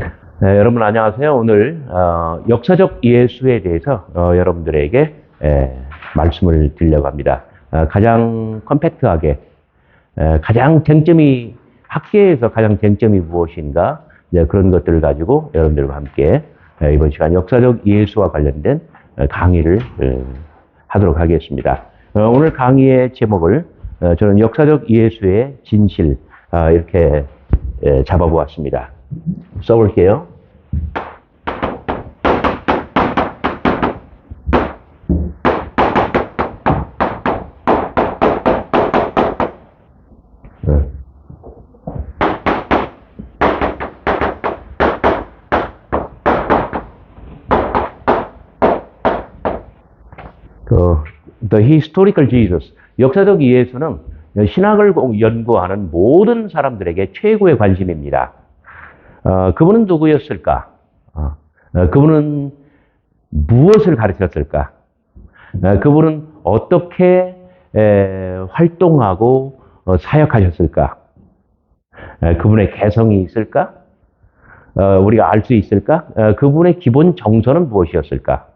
네, 여러분 안녕하세요. 오늘 역사적 예수에 대해서 여러분들에게 말씀을 드리려고 합니다. 가장 컴팩트하게 가장 쟁점이 학계에서 가장 쟁점이 무엇인가 그런 것들을 가지고 여러분들과 함께 이번 시간 역사적 예수와 관련된 강의를 하도록 하겠습니다. 오늘 강의의 제목을 저는 역사적 예수의 진실 이렇게 잡아보았습니다. 써볼게요. The Historical Jesus, 역사적 예수는 신학을 연구하는 모든 사람들에게 최고의 관심입니다. 그분은 누구였을까? 그분은 무엇을 가르쳤을까? 그분은 어떻게 활동하고 사역하셨을까? 그분의 개성이 있을까? 우리가 알 수 있을까? 그분의 기본 정서는 무엇이었을까?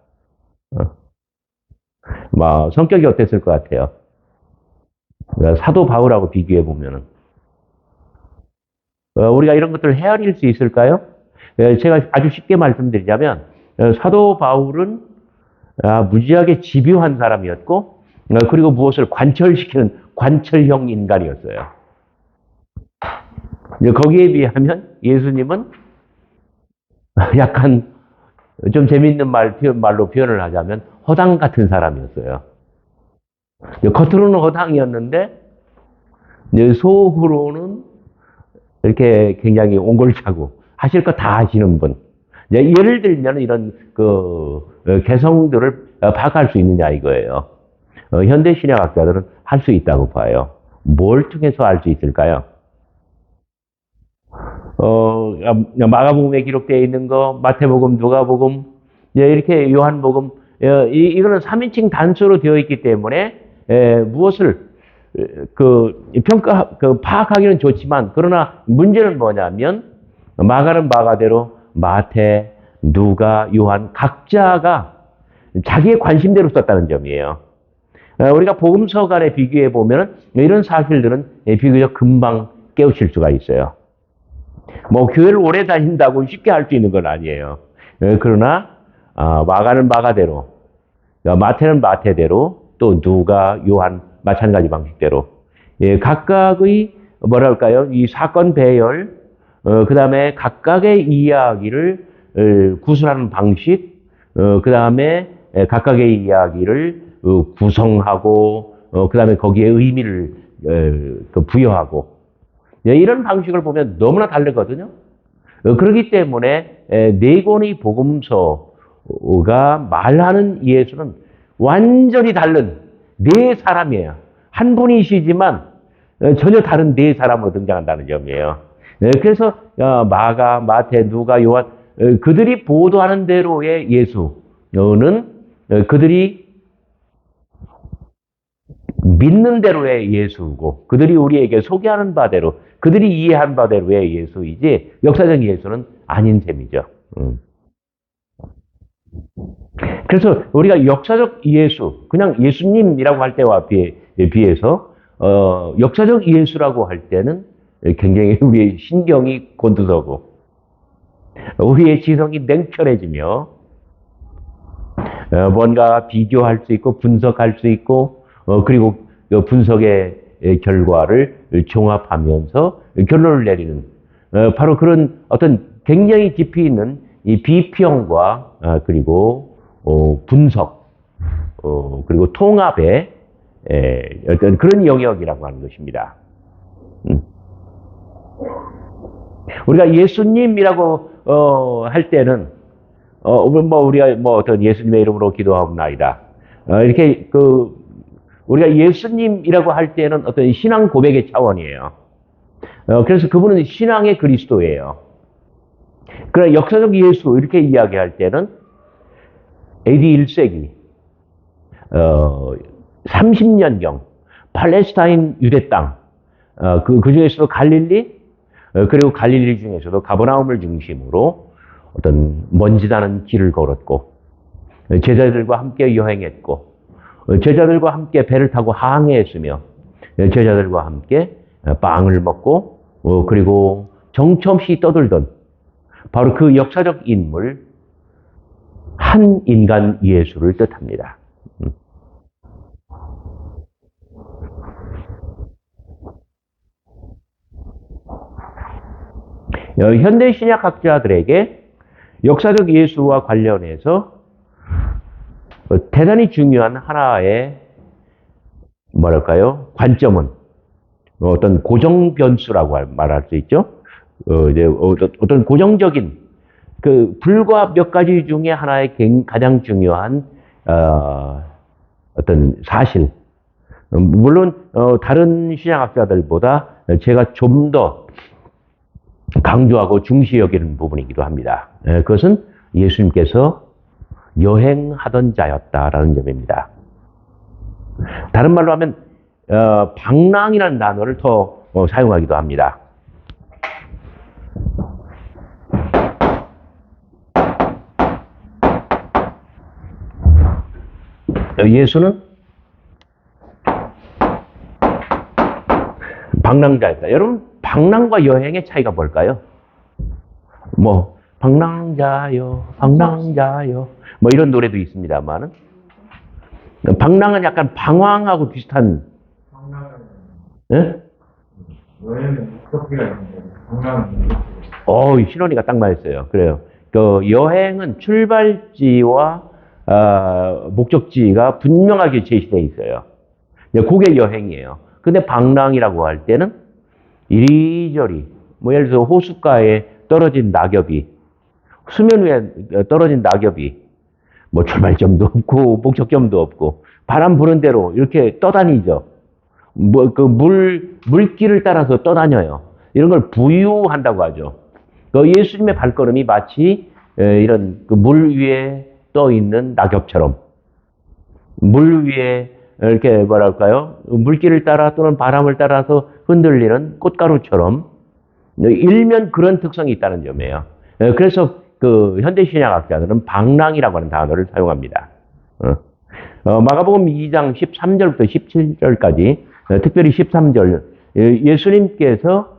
성격이 어땠을 것 같아요? 사도 바울하고 비교해 보면은 우리가 이런 것들을 헤아릴 수 있을까요? 제가 아주 쉽게 말씀드리자면 사도 바울은 무지하게 집요한 사람이었고 그리고 무엇을 관철시키는 관철형 인간이었어요. 거기에 비하면 예수님은 약간 좀 재미있는 말로 표현을 하자면 허당 같은 사람이었어요. 겉으로는 허당이었는데 속으로는 이렇게 굉장히 옹골차고 하실 거 다 하시는 분. 예를 들면 이런 개성들을 파악할 수 있느냐 이거예요. 현대 신학학자들은 할 수 있다고 봐요. 뭘 통해서 알 수 있을까요? 마가복음에 기록되어 있는 거, 마태복음, 누가복음, 이렇게 요한복음, 이거는 3인칭 단수로 되어 있기 때문에 무엇을 파악하기는 좋지만 그러나 문제는 뭐냐면 마가는 마가대로 마태, 누가, 요한 각자가 자기의 관심대로 썼다는 점이에요. 우리가 복음서 간에 비교해 보면 이런 사실들은 비교적 금방 깨우칠 수가 있어요. 교회를 오래 다닌다고 쉽게 할 수 있는 건 아니에요. 그러나 마가는 마가대로, 마태는 마태대로, 또 누가, 요한 마찬가지 방식대로 각각의 뭐랄까요? 이 사건 배열, 그 다음에 각각의 이야기를 구술하는 방식, 그 다음에 각각의 이야기를 구성하고, 그 다음에 거기에 의미를 부여하고, 이런 방식을 보면 너무나 다르거든요. 그렇기 때문에 네 권의 복음서가 말하는 예수는 완전히 다른 네 사람이에요. 한 분이시지만 전혀 다른 네 사람으로 등장한다는 점이에요. 그래서 마가, 마태, 누가, 요한 그들이 보도하는 대로의 예수는 그들이 믿는 대로의 예수고 그들이 우리에게 소개하는 바대로 그들이 이해한 바대로의 예수이지 역사적 예수는 아닌 셈이죠. 그래서 우리가 역사적 예수, 그냥 예수님이라고 할 때와 비해서 역사적 예수라고 할 때는 굉장히 우리의 신경이 곤두서고 우리의 지성이 냉철해지며 뭔가 비교할 수 있고 분석할 수 있고 그리고 분석의 결과를 종합하면서 결론을 내리는 바로 그런 어떤 굉장히 깊이 있는 이 비평과 그리고 분석 그리고 통합의 어떤 그런 영역이라고 하는 것입니다. 우리가 예수님이라고 할 때는 우리가 어떤 예수님의 이름으로 기도하옵나이다. 이렇게 우리가 예수님이라고 할 때는 어떤 신앙 고백의 차원이에요. 그래서 그분은 신앙의 그리스도예요. 그러나 역사적 예수 이렇게 이야기할 때는 AD 1세기 30년경 팔레스타인 유대 땅 그 중에서도 갈릴리 그리고 갈릴리 중에서도 가버나움을 중심으로 어떤 먼지 나는 길을 걸었고, 제자들과 함께 여행했고, 제자들과 함께 배를 타고 항해했으며, 제자들과 함께 빵을 먹고, 그리고 정처없이 떠들던 바로 그 역사적 인물, 한 인간 예수를 뜻합니다. 현대 신약학자들에게 역사적 예수와 관련해서 대단히 중요한 하나의 뭐랄까요? 관점은 어떤 고정 변수라고 말할 수 있죠. 이제 어떤 고정적인 그 불과 몇 가지 중에 하나의 가장 중요한 어떤 사실. 물론 다른 신약학자들보다 제가 좀 더 강조하고 중시 여기는 부분이기도 합니다. 그것은 예수님께서 여행하던 자였다라는 점입니다. 다른 말로 하면 방랑이라는 단어를 더 사용하기도 합니다. 예수는 방랑자였다. 여러분, 방랑과 여행의 차이가 뭘까요? 뭐 방랑자요, 방랑자요, 뭐 이런 노래도 있습니다만은 방랑은 약간 방황하고 비슷한. 예? 여행은 목적지가 있는데 방랑은 신원이가 딱 맞았어요. 그래요. 그 여행은 출발지와 목적지가 분명하게 제시되어 있어요. 그게 여행이에요. 근데 방랑이라고 할 때는 이리저리, 뭐 예를 들어서 호숫가에 떨어진 낙엽이, 수면 위에 떨어진 낙엽이, 뭐 출발점도 없고 목적점도 없고 바람 부는 대로 이렇게 떠다니죠. 뭐 그 물길을 따라서 떠다녀요. 이런 걸 부유한다고 하죠. 그 예수님의 발걸음이 마치 이런 그 물 위에 떠 있는 낙엽처럼, 물 위에 이렇게 뭐랄까요? 물길을 따라 또는 바람을 따라서 흔들리는 꽃가루처럼 일면 그런 특성이 있다는 점이에요. 그래서 그 현대신약학자들은 방랑이라고 하는 단어를 사용합니다. 마가복음 2장 13절부터 17절까지, 특별히 13절, 예수님께서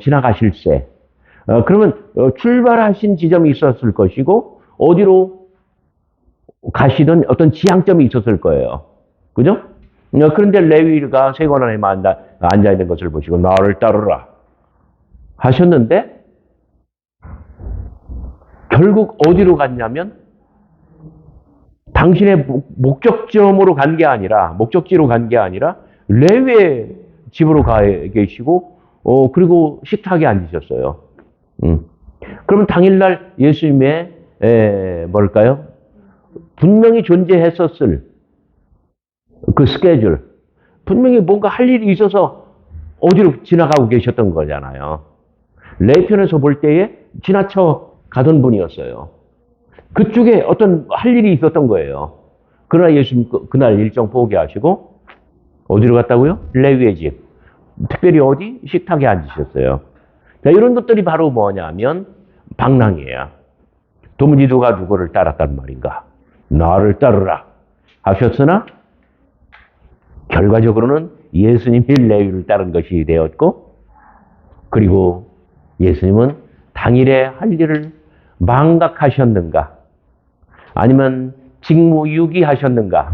지나가실 때, 그러면 출발하신 지점이 있었을 것이고 어디로 가시던 어떤 지향점이 있었을 거예요. 그죠? 그런데 레위가 세관 안에 앉아 있는 것을 보시고 나를 따르라 하셨는데 결국 어디로 갔냐면 당신의 목적지로 간 게 아니라 레위의 집으로 가 계시고 그리고 식탁에 앉으셨어요. 그러면 당일날 예수님의 뭘까요? 분명히 존재했었을 그 스케줄, 분명히 뭔가 할 일이 있어서 어디로 지나가고 계셨던 거잖아요. 레위편에서 볼 때에 지나쳐 가던 분이었어요. 그쪽에 어떤 할 일이 있었던 거예요. 그러나 예수님 그날 일정 포기하시고 어디로 갔다고요? 레위의 집. 특별히 어디? 식탁에 앉으셨어요. 자, 이런 것들이 바로 뭐냐면 방랑이에요. 도무지 누가 누구를 따랐단 말인가? 나를 따르라 하셨으나 결과적으로는 예수님이 레위를 따른 것이 되었고, 그리고 예수님은 당일에 할 일을 망각하셨는가? 아니면 직무유기하셨는가?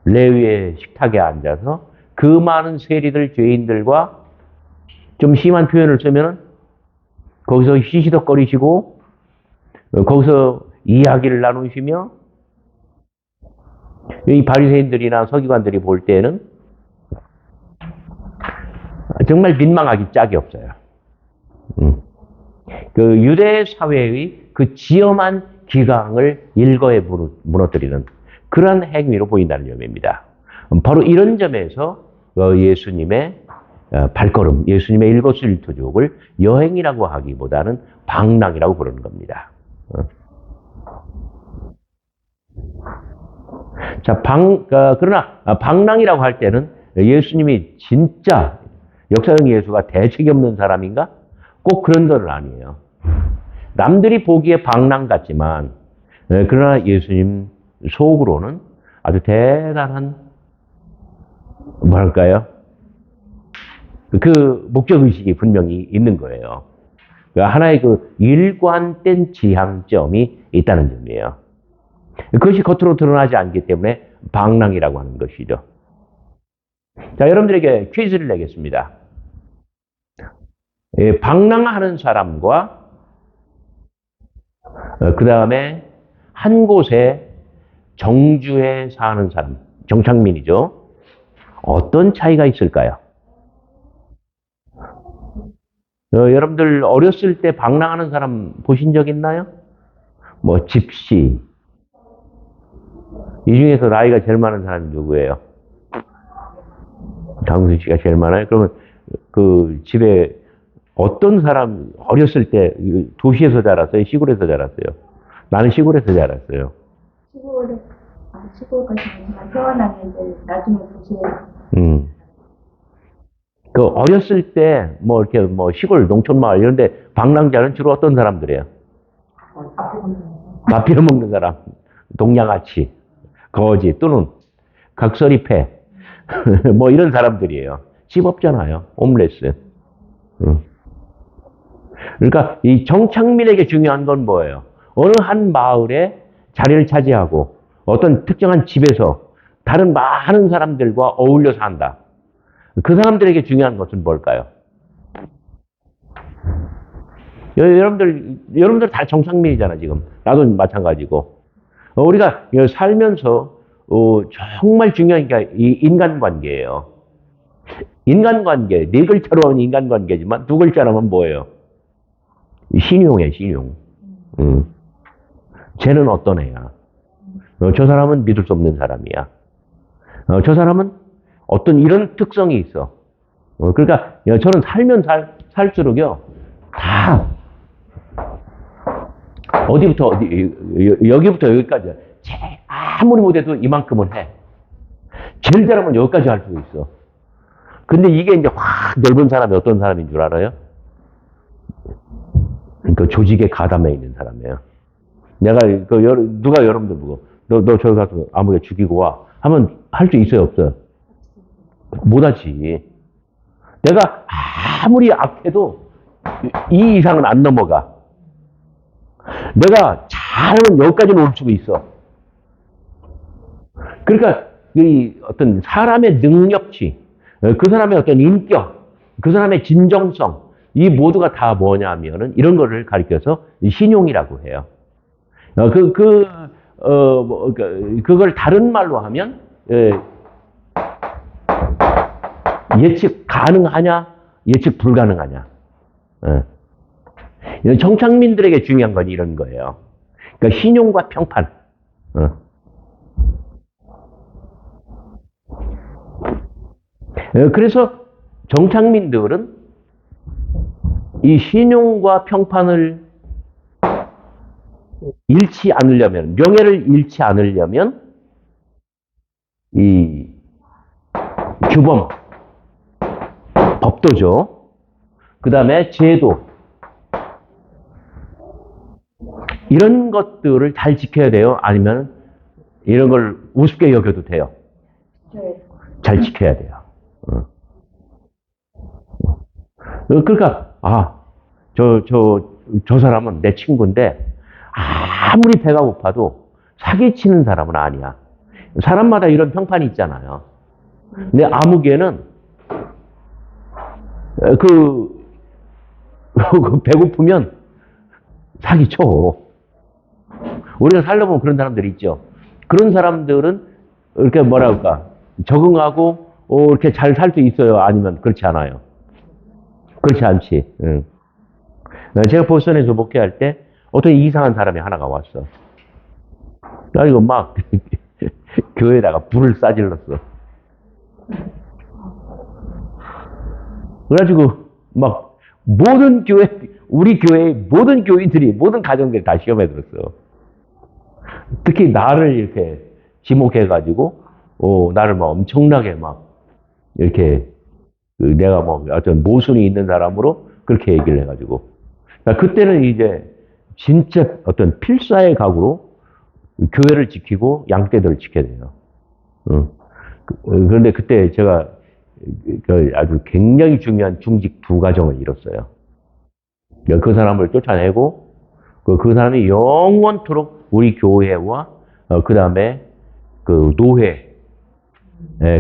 레위의 식탁에 앉아서 그 많은 세리들, 죄인들과 좀 심한 표현을 쓰면 거기서 시시덕거리시고 거기서 이야기를 나누시며 이 바리새인들이나 서기관들이 볼 때는 정말 민망하기 짝이 없어요. 그 유대 사회의 그 지엄한 기강을 일거에 무너뜨리는 그런 행위로 보인다는 점입니다. 바로 이런 점에서 예수님의 발걸음, 예수님의 일거수일투족을 여행이라고 하기보다는 방랑이라고 부르는 겁니다. 자, 그러나 방랑이라고 할 때는 예수님이 진짜 역사적 예수가 대책이 없는 사람인가? 꼭 그런 건 아니에요. 남들이 보기에 방랑 같지만, 그러나 예수님 속으로는 아주 대단한, 뭐랄까요? 그 목적의식이 분명히 있는 거예요. 하나의 그 일관된 지향점이 있다는 점이에요. 그것이 겉으로 드러나지 않기 때문에 방랑이라고 하는 것이죠. 자, 여러분들에게 퀴즈를 내겠습니다. 방랑하는 사람과 그 다음에 한 곳에 정주에 사는 사람, 정착민이죠. 어떤 차이가 있을까요? 여러분들 어렸을 때 방랑하는 사람 보신 적 있나요? 뭐 집시. 이 중에서 나이가 제일 많은 사람이 누구예요? 강수 씨가 제일 많아요? 그러면 그 집에 어떤 사람 어렸을 때 도시에서 자랐어요? 시골에서 자랐어요? 나는 시골에서 자랐어요. 시골까지 태어난 애들 나중에 도시에 그 어렸을 때 뭐 이렇게 뭐 시골 농촌 마을 이런데 방랑자는 주로 어떤 사람들이에요? 밥 빌어먹는 사람, 동양아치, 거지 또는 각설이패 뭐 이런 사람들이에요. 집 없잖아요. 홈레스. 그러니까 이 정착민에게 중요한 건 뭐예요? 어느 한 마을에 자리를 차지하고 어떤 특정한 집에서 다른 많은 사람들과 어울려 산다. 그 사람들에게 중요한 것은 뭘까요? 여러분들 다 정착민이잖아, 지금. 나도 마찬가지고. 우리가 살면서 정말 중요한 게 이 인간관계예요. 인간관계, 네 글자로 하면 인간관계지만 두 글자로 하면 뭐예요? 신용이에요, 신용. 쟤는 어떤 애야? 저 사람은 믿을 수 없는 사람이야. 저 사람은 어떤 이런 특성이 있어. 그러니까 저는 살면 살수록요, 다 어디부터 여기부터 여기까지 아무리 못해도 이만큼은 해. 제일 잘하면 여기까지 할 수 있어. 근데 이게 이제 확 넓은 사람이 어떤 사람인 줄 알아요? 그 조직에 가담해 있는 사람이에요. 내가 누가 여러분들 보고 너 저기 가서 아무개 죽이고 와 하면 할 수 있어요, 없어요? 못하지. 내가 아무리 악해도 이 이상은 안 넘어가. 내가 잘하면 여기까지는 올 수가 있어. 그러니까 이 어떤 사람의 능력치, 그 사람의 어떤 인격, 그 사람의 진정성, 이 모두가 다 뭐냐면은 이런 거를 가리켜서 신용이라고 해요. 그걸 다른 말로 하면 예측 가능하냐, 예측 불가능하냐. 정착민들에게 중요한 건 이런 거예요. 그러니까 신용과 평판. 그래서 정착민들은 이 신용과 평판을 잃지 않으려면, 명예를 잃지 않으려면 이 규범, 법도죠. 그 다음에 제도, 이런 것들을 잘 지켜야 돼요? 아니면 이런 걸 우습게 여겨도 돼요? 잘 지켜야 돼요. 그러니까 저 사람은 내 친구인데 아무리 배가 고파도 사기치는 사람은 아니야. 사람마다 이런 평판이 있잖아요. 근데 아무개는 배고프면 사기쳐. 우리가 살다 보면 그런 사람들이 있죠. 그런 사람들은 이렇게 뭐라 할까, 적응하고 이렇게 잘 살 수 있어요? 아니면 그렇지 않아요? 그렇지 않지. 제가 보스턴에서 목회할 때 어떤 이상한 사람이 하나가 왔어. 그래가지고 막 교회에다가 불을 싸질렀어. 그래가지고 막 모든 우리 교회의 모든 교인들이, 모든 가정들이 다 시험에 들었어. 특히 나를 이렇게 지목해가지고 나를 막 엄청나게 막 이렇게 내가 뭐 어떤 모순이 있는 사람으로 그렇게 얘기를 해가지고. 그러니까 그때는 이제 진짜 어떤 필사의 각오로 교회를 지키고 양떼들을 지켜야 돼요. 그런데 그때 제가 아주 굉장히 중요한 중직 두 가정을 잃었어요. 그 사람을 쫓아내고 그 사람이 영원토록 우리 교회와 그 다음에 그 노회,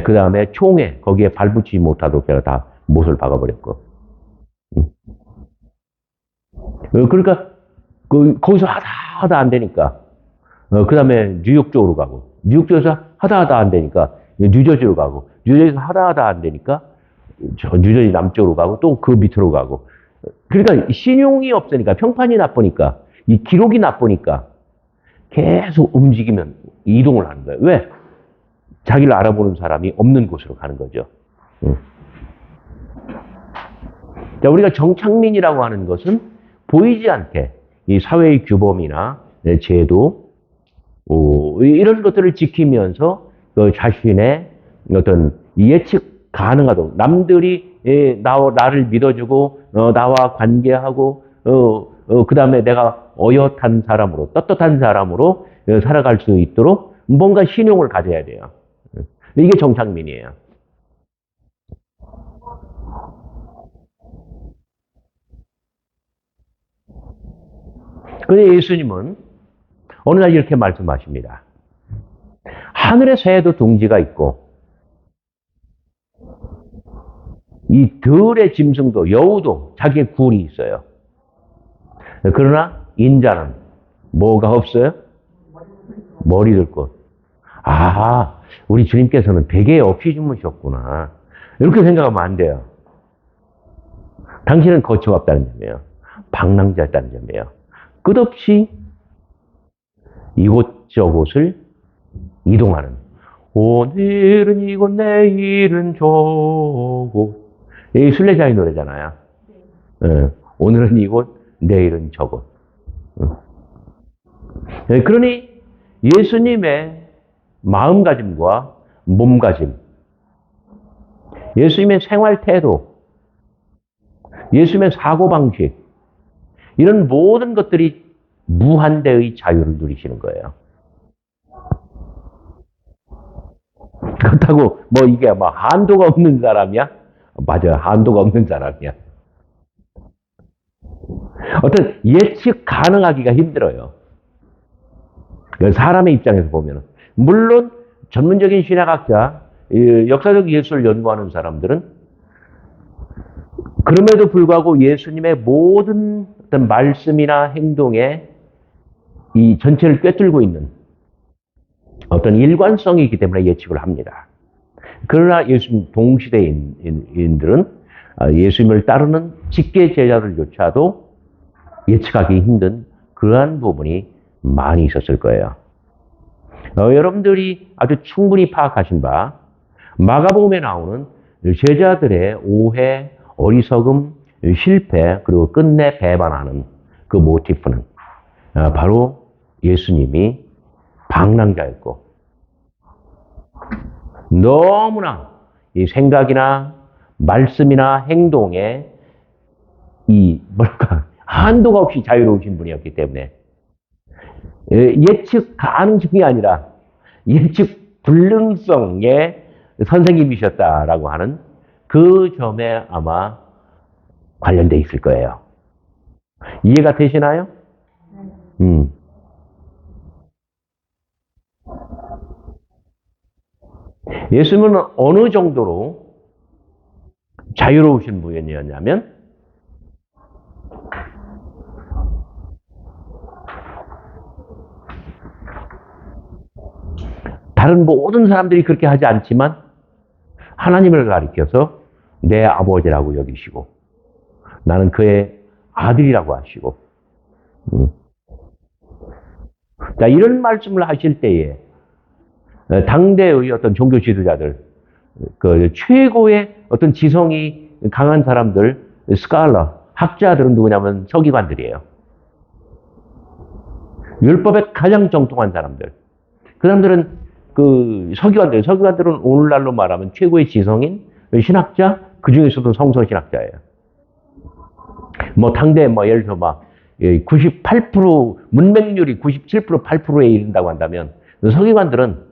그 다음에 총회 거기에 발붙이지 못하도록 제가 다 못을 박아버렸고. 그러니까 거기서 하다 안 되니까 그 다음에 뉴욕 쪽으로 가고 뉴욕 쪽에서 하다 안 되니까 뉴저지로 가고 뉴저지에서 하다 안 되니까 저 뉴저지 남쪽으로 가고 또 그 밑으로 가고. 그러니까 신용이 없으니까 평판이 나쁘니까 이 기록이 나쁘니까 계속 움직이면 이동을 하는 거예요. 왜? 자기를 알아보는 사람이 없는 곳으로 가는 거죠. 자, 우리가 정착민이라고 하는 것은 보이지 않게 이 사회의 규범이나 제도 이런 것들을 지키면서 그 자신의 어떤 예측 가능하도록 남들이 나를 믿어주고 나와 관계하고 그 다음에 내가 어엿한 사람으로 떳떳한 사람으로 살아갈 수 있도록 뭔가 신용을 가져야 돼요. 이게 정착민이에요. 그런데 예수님은 어느 날 이렇게 말씀하십니다. 하늘의 새에도 둥지가 있고 이 들의 짐승도 여우도 자기의 굴이 있어요. 그러나 인자는 뭐가 없어요? 머리 들 곳. 아, 우리 주님께서는 베개에 없이 주무셨구나. 이렇게 생각하면 안 돼요. 당신은 거처가 없다는 점이에요. 방랑자였다는 점이에요. 끝없이 이곳저곳을 이동하는. 오늘은 이곳, 내일은 저곳. 이 순례자의 노래잖아요. 오늘은 이곳, 내일은 저곳. 그러니 예수님의 마음가짐과 몸가짐, 예수님의 생활 태도, 예수님의 사고방식, 이런 모든 것들이 무한대의 자유를 누리시는 거예요. 그렇다고 뭐 이게 뭐 한도가 없는 사람이야? 맞아요. 한도가 없는 사람이야. 어떤 예측 가능하기가 힘들어요. 사람의 입장에서 보면. 물론 전문적인 신학학자, 역사적 예술을 연구하는 사람들은 그럼에도 불구하고 예수님의 모든 어떤 말씀이나 행동에 이 전체를 꿰뚫고 있는 어떤 일관성이기 때문에 예측을 합니다. 그러나 예수님 동시대인들은 예수님을 따르는 직계 제자들조차도 예측하기 힘든 그러한 부분이 많이 있었을 거예요. 여러분들이 아주 충분히 파악하신 바 마가복음에 나오는 제자들의 오해, 어리석음, 실패, 그리고 끝내 배반하는 그 모티프는 바로 예수님이 방랑자였고 너무나 이 생각이나 말씀이나 행동에 이 한도가 없이 자유로우신 분이었기 때문에 예측 가능성이 아니라 예측 불능성의 선생님이셨다라고 하는 그 점에 아마 관련돼 있을 거예요. 이해가 되시나요? 예수님은 어느 정도로 자유로우신 분이었냐면 다른 모든 사람들이 그렇게 하지 않지만 하나님을 가리켜서 내 아버지라고 여기시고 나는 그의 아들이라고 하시고 자, 이런 말씀을 하실 때에 당대의 어떤 종교 지도자들, 그 최고의 어떤 지성이 강한 사람들, 스칼러, 학자들은 누구냐면 서기관들이에요. 율법에 가장 정통한 사람들. 그 사람들은 그 서기관들은 오늘날로 말하면 최고의 지성인 신학자, 그 중에서도 성서신학자예요. 뭐 당대 뭐 예를 들어 막 98% 문맹률이 97% 8%에 이른다고 한다면 서기관들은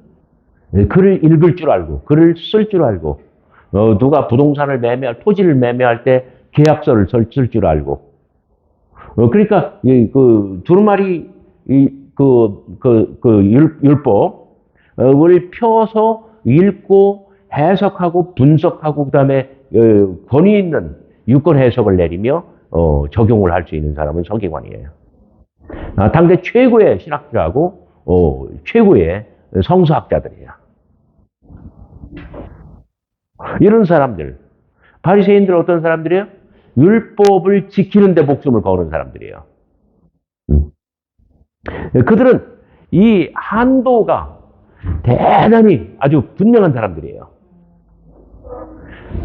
글을 읽을 줄 알고 글을 쓸 줄 알고 누가 부동산을 매매할 토지를 매매할 때 계약서를 쓸 줄 알고 그러니까 그 두루마리 율법을 펴서 읽고 해석하고 분석하고 그다음에 권위 있는 유권 해석을 내리며 적용을 할 수 있는 사람은 서기관이에요. 당대 최고의 신학자하고 최고의 성서학자들이에요. 이런 사람들, 바리새인들은 어떤 사람들이에요? 율법을 지키는 데 목숨을 거는 사람들이에요. 그들은 이 한도가 대단히 아주 분명한 사람들이에요.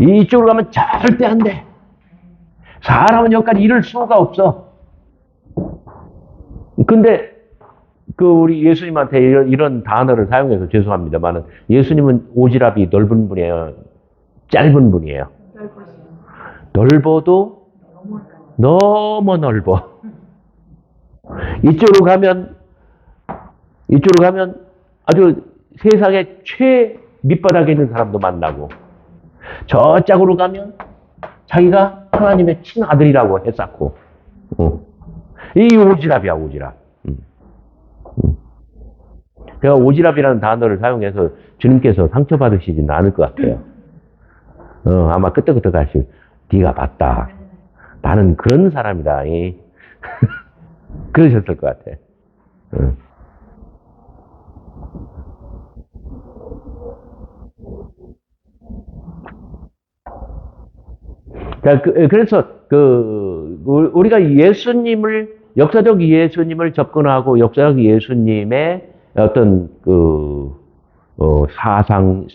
이쪽으로 가면 절대 안 돼. 사람은 여기까지 이럴 수가 없어. 근데 우리 예수님한테 이런 단어를 사용해서 죄송합니다만은 예수님은 오지랖이 넓은 분이에요. 짧은 분이에요. 넓어도 너무 넓어. 이쪽으로 가면 아주 세상의 최 밑바닥에 있는 사람도 만나고 저쪽으로 가면 자기가 하나님의 친아들이라고 했었고 이 오지랖이야 오지랖. 제가 오지랖이라는 단어를 사용해서 주님께서 상처받으시지는 않을 것 같아요. 아마 끄떡끄떡 하실 네가 봤다. 나는 그런 사람이다. 그러셨을 것 같아. 자, 그래서 우리가 역사적 예수님을 접근하고 역사적 예수님의 어떤 사상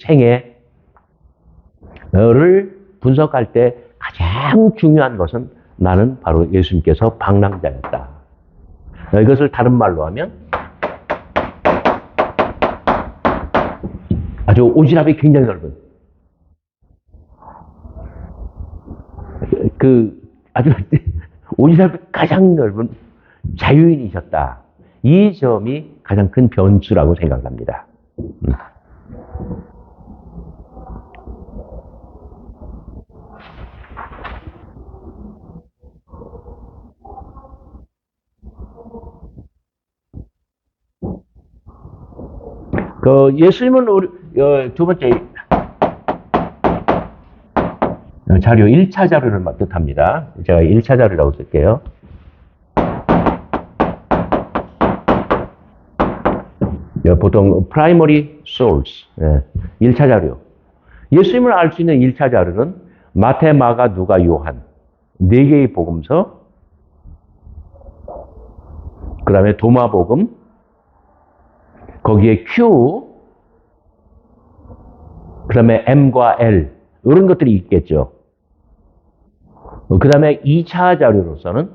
생애를 분석할 때 가장 중요한 것은 나는 바로 예수님께서 방랑자였다. 이것을 다른 말로 하면 아주 오지랖이 굉장히 넓은 아주 오지랖이 가장 넓은 자유인이셨다. 이 점이 가장 큰 변수라고 생각합니다. 예수님은 두 번째 자료 1차 자료를 뜻합니다. 제가 1차 자료라고 쓸게요. 보통 primary source 1차 자료. 예수님을 알 수 있는 1차 자료는 마태, 마가, 누가, 요한 4개의 복음서, 그 다음에 도마복음, 거기에 Q, 그 다음에 M과 L 이런 것들이 있겠죠. 그 다음에 2차 자료로서는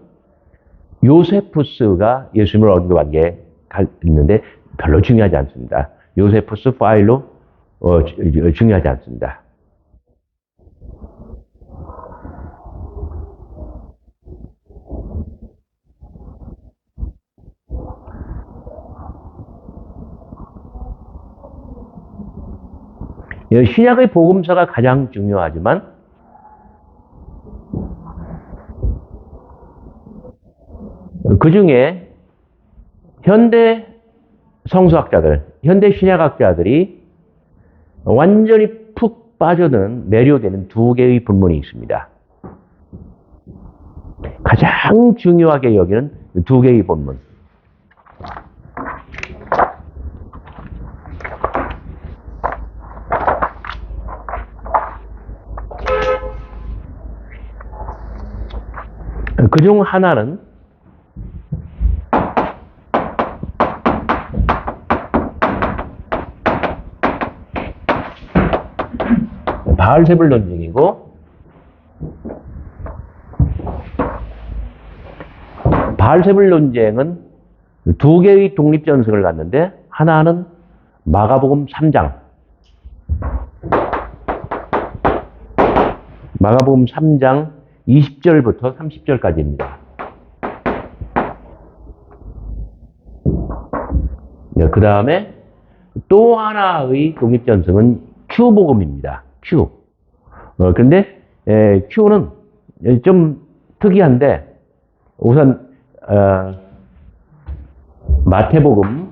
요세푸스가 예수님을 언급한 게 있는데 별로 중요하지 않습니다. 요세푸스 파일로 중요하지 않습니다. 신약의 복음서가 가장 중요하지만 그 중에 현대 성서학자들, 현대 신약학자들이 완전히 푹 빠져든 매료되는 2개의 본문이 있습니다. 가장 중요하게 여기는 2개의 본문. 그중 하나는 바알세불 논쟁이고, 바알세불 논쟁은 2개의 독립전승을 갖는데 하나는 마가복음 3장, 마가복음 3장 20절부터 30절까지입니다. 그 다음에 또 하나의 독립전승은 Q복음입니다. Q. 근데 Q는 좀 특이한데 우선 마태복음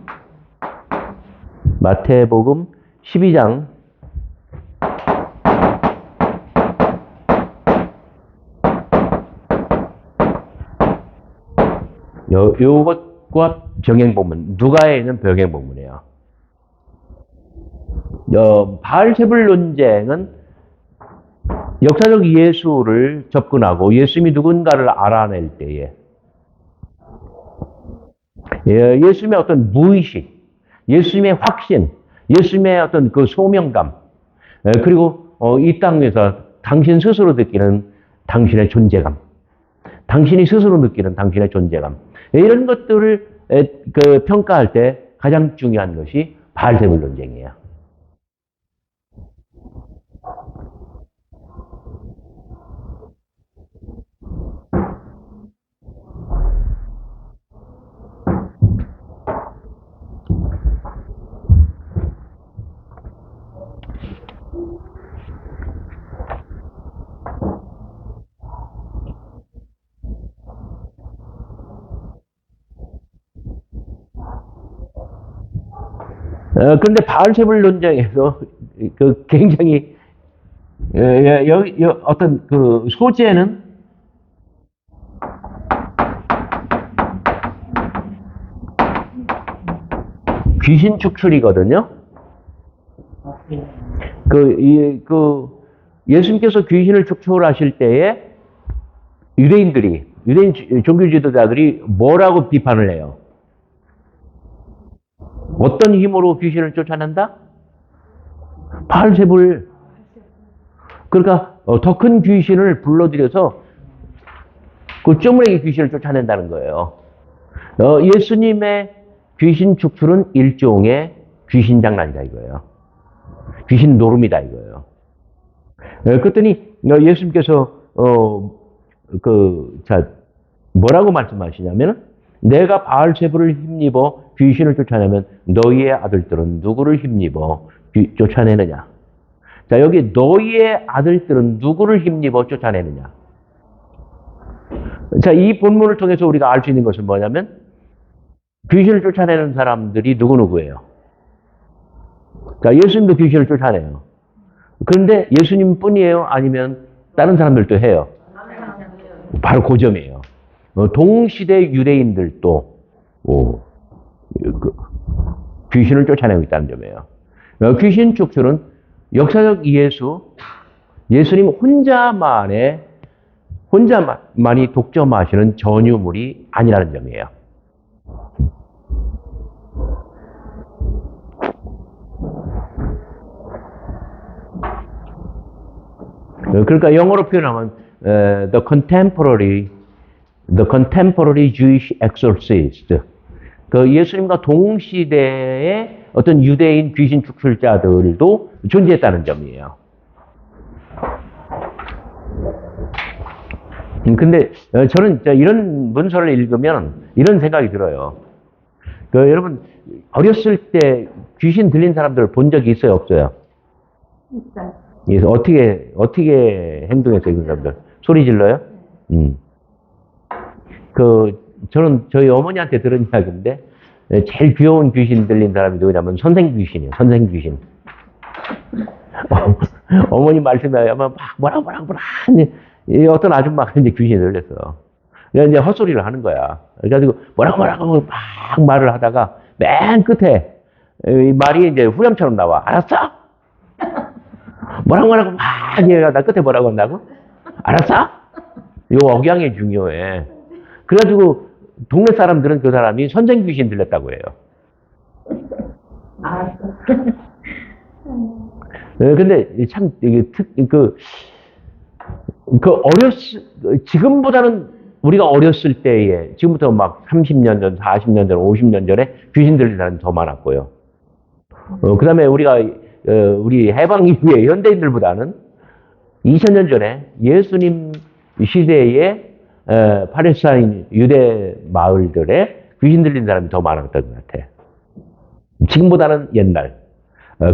12장 '요것과 병행본문, 누가에 있는 병행본문이에요. 바알세불 논쟁은 역사적 예수를 접근하고 예수님이 누군가를 알아낼 때에 예수님의 어떤 무의식, 예수님의 확신, 예수님의 어떤 그 소명감, 그리고 이 땅에서 당신 스스로 느끼는 당신의 존재감, 당신이 스스로 느끼는 당신의 존재감, 이런 것들을 그 평가할 때 가장 중요한 것이 바알세불 논쟁이에요. 그런데 바알세불 논쟁에서 그 굉장히 어떤 그 소재는 귀신 축출이거든요. 그 예수님께서 귀신을 축출하실 때에 유대인 종교 지도자들이 뭐라고 비판을 해요? 어떤 힘으로 귀신을 쫓아낸다? 바알세불. 그러니까 더 큰 귀신을 불러들여서 그 쪼무레기 귀신을 쫓아낸다는 거예요. 예수님의 귀신 축출은 일종의 귀신 장난이다 이거예요. 귀신 노름이다 이거예요. 그랬더니 예수님께서 뭐라고 말씀하시냐면, 내가 바알세불을 힘입어 귀신을 쫓아내면 너희의 아들들은 누구를 힘입어 쫓아내느냐? 자, 여기 너희의 아들들은 누구를 힘입어 쫓아내느냐? 자, 이 본문을 통해서 우리가 알 수 있는 것은 뭐냐면, 귀신을 쫓아내는 사람들이 누구예요? 자, 예수님도 귀신을 쫓아내요. 그런데 예수님 뿐이에요? 아니면 다른 사람들도 해요? 바로 그 점이에요. 동시대 유대인들도 귀신을 쫓아내고 있다는 점이에요. 귀신 축출은 역사적 예수님 혼자만이 독점하시는 전유물이 아니라는 점이에요. 그러니까 영어로 표현하면 the contemporary Jewish exorcist. 그 예수님과 동시대의 어떤 유대인 귀신 축출자들도 존재했다는 점이에요. 근데 저는 이런 문서를 읽으면 이런 생각이 들어요. 여러분 어렸을 때 귀신 들린 사람들 본 적이 있어요, 없어요? 있어요. 그래서 어떻게 행동했어요, 그 사람들? 소리 질러요? 저는 저희 어머니한테 들은 이야기인데, 제일 귀여운 귀신 들린 사람이 누구냐면 선생 귀신이에요, 선생 귀신. 어머니 말씀에 아마 뭐라 어떤 아줌마가 이제 귀신이 들렸어. 그래서 이제 헛소리를 하는 거야. 그래가지고 뭐라고 막 말을 하다가 맨 끝에 이 말이 이제 후렴처럼 나와. 알았어? 뭐라고 막 얘가 나 끝에 뭐라고 한다고? 알았어? 이거 억양이 중요해. 그래가지고 동네 사람들은 그 사람이 선생 귀신 들렸다고 해요. 알았어. 근데 참 이게 지금보다는 우리가 어렸을 때에, 지금부터 막 30년 전, 40년 전, 50년 전에 귀신 들린 사람이 더 많았고요. 그 다음에 우리 해방 이후에 현대인들보다는 2000년 전에 예수님 시대에 팔레스타인 유대 마을들에 귀신 들린 사람이 더 많았던 것 같아. 지금보다는 옛날.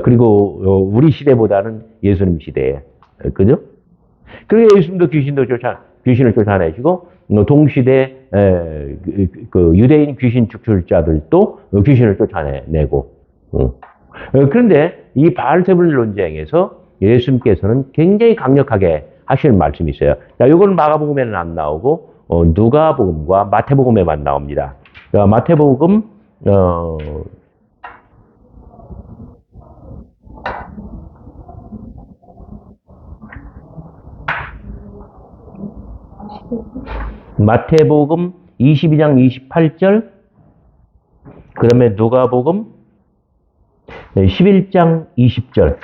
그리고 우리 시대보다는 예수님 시대에. 그죠? 그리고 예수님도 귀신을 쫓아내시고 동시대 그 유대인 귀신 축출자들도 귀신을 쫓아내고. 그런데 이 바알세불 논쟁에서 예수님께서는 굉장히 강력하게 하시는 말씀이 있어요. 자, 이건 마가복음에는 안 나오고 누가복음과 마태복음에만 나옵니다. 자, 마태복음 마태복음 22장 28절, 그 다음에 누가복음 11장 20절,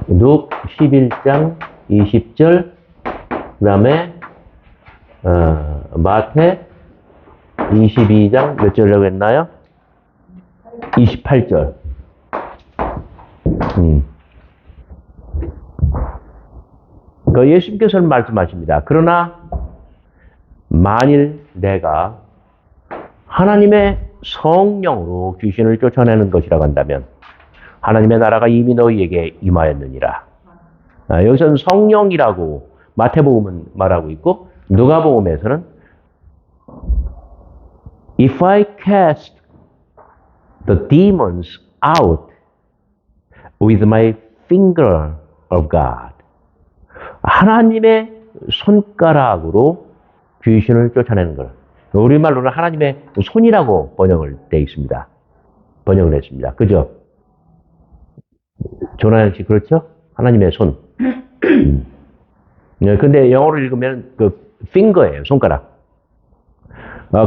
누 11장 20절, 그 다음에 마태 22장 몇 절이라고 했나요? 28절. 그 예수님께서는 말씀하십니다. 그러나 만일 내가 하나님의 성령으로 귀신을 쫓아내는 것이라고 한다면 하나님의 나라가 이미 너희에게 임하였느니라. 여기서는 성령이라고 마태복음은 말하고 있고 누가복음에서는 If I cast the demons out with my finger of God, 하나님의 손가락으로 귀신을 쫓아내는 것. 우리말로는 하나님의 손이라고 번역을 돼 있습니다. 번역을 했습니다. 그죠? 조나영 씨, 그렇죠? 하나님의 손. 근데 영어로 읽으면 그 finger예요, 손가락.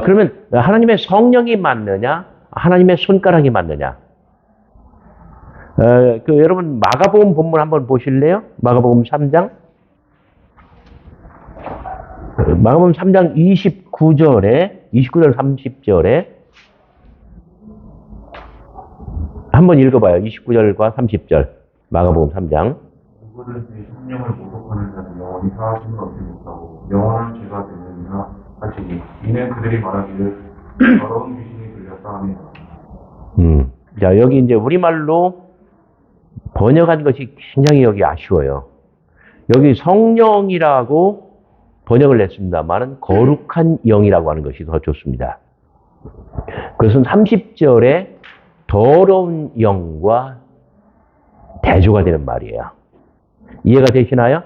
그러면 하나님의 성령이 맞느냐? 하나님의 손가락이 맞느냐? 여러분 마가복음 본문 한번 보실래요? 마가복음 3장. 마가복음 3장 29절 30절에 한번 읽어봐요. 29절과 30절. 마가복음 3장. 누구든지 성령을 모독하는 자는 영원히 사하심을 얻지 못하고 영원한 죄가 되느니라 하시니 이는 그들이 말하기를 더러운 귀신이 들렸다 합니다. 자, 여기 이제 우리말로 번역한 것이 굉장히 여기 아쉬워요. 여기 성령이라고 번역을 했습니다만은 거룩한 영이라고 하는 것이 더 좋습니다. 그것은 30절에 더러운 영과 대조가 되는 말이에요. 이해가 되시나요?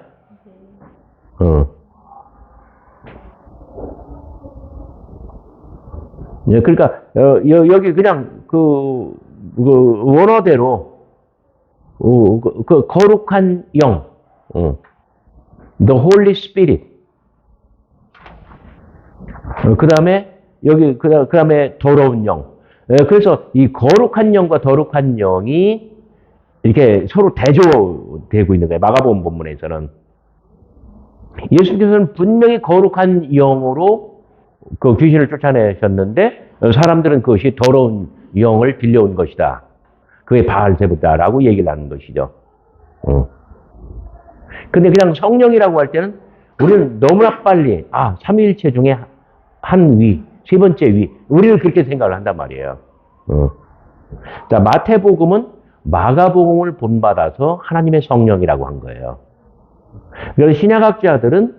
그러니까 여기 그냥 그 원어대로 그 거룩한 영, the Holy Spirit. 그 다음에 여기 그 다음에 더러운 영. 그래서 이 거룩한 영과 더룩한 영이 이렇게 서로 대조되고 있는 거예요. 마가복음 본문에서는 예수님께서는 분명히 거룩한 영으로 그 귀신을 쫓아내셨는데 사람들은 그것이 더러운 영을 빌려온 것이다. 그게 바알세부다라고 얘기를 하는 것이죠. 근데 그냥 성령이라고 할 때는 우리는 너무나 빨리 삼위일체 중에 한 위, 세 번째 위, 우리는 그렇게 생각을 한단 말이에요. 자, 마태복음은 마가복음을 본받아서 하나님의 성령이라고 한 거예요. 그래서 신약학자들은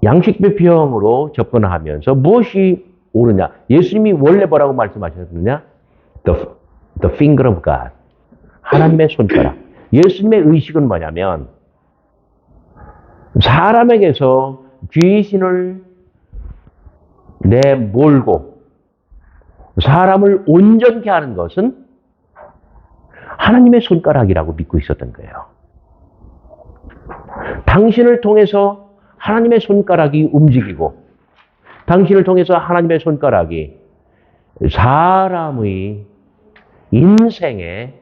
양식비평으로 접근하면서 무엇이 옳으냐? 예수님이 원래 뭐라고 말씀하셨느냐? The finger of God. 하나님의 손가락. 예수님의 의식은 뭐냐면 사람에게서 귀신을 내몰고 사람을 온전케 하는 것은 하나님의 손가락이라고 믿고 있었던 거예요. 당신을 통해서 하나님의 손가락이 움직이고 당신을 통해서 하나님의 손가락이 사람의 인생에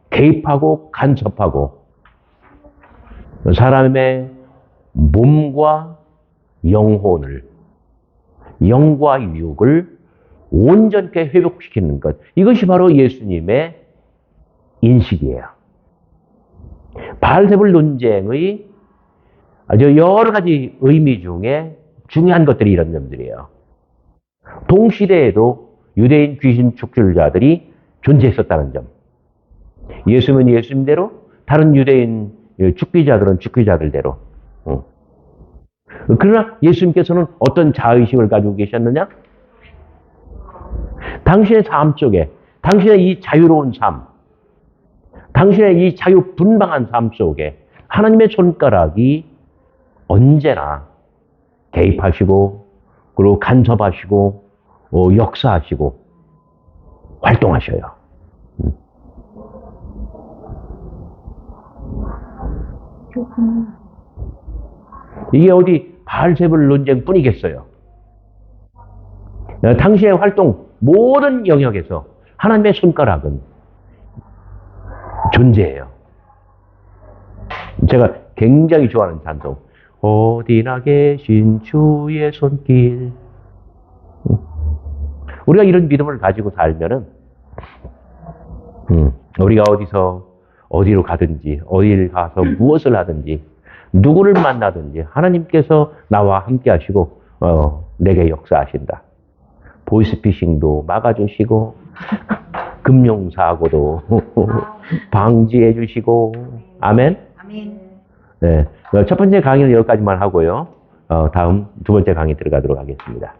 개입하고 간섭하고 사람의 몸과 영혼을, 영과 육을 온전케 회복시키는 것. 이것이 바로 예수님의 인식이에요. 바알세불 논쟁의 아주 여러 가지 의미 중에 중요한 것들이 이런 점들이에요. 동시대에도 유대인 귀신 축출자들이 존재했었다는 점. 예수는 예수님대로, 다른 유대인 축기자들은 축기자들대로. 그러나 예수님께서는 어떤 자의식을 가지고 계셨느냐? 당신의 삶 속에, 당신의 이 자유로운 삶, 당신의 이 자유분방한 삶 속에 하나님의 손가락이 언제나 개입하시고, 그리고 간섭하시고, 역사하시고, 활동하셔요. 그렇구나. 이게 어디 바알세불 논쟁뿐이겠어요. 당신의 활동 모든 영역에서 하나님의 손가락은 존재해요. 제가 굉장히 좋아하는 찬송. 어디나 계신 주의 손길. 우리가 이런 믿음을 가지고 살면은 우리가 어디로 가든지, 어디를 가서 무엇을 하든지, 누구를 만나든지 하나님께서 나와 함께 하시고 내게 역사하신다. 보이스피싱도 막아주시고 금융사고도 방지해 주시고. 아멘. 아멘. 네, 첫 번째 강의는 여기까지만 하고요. 다음 두 번째 강의 들어가도록 하겠습니다.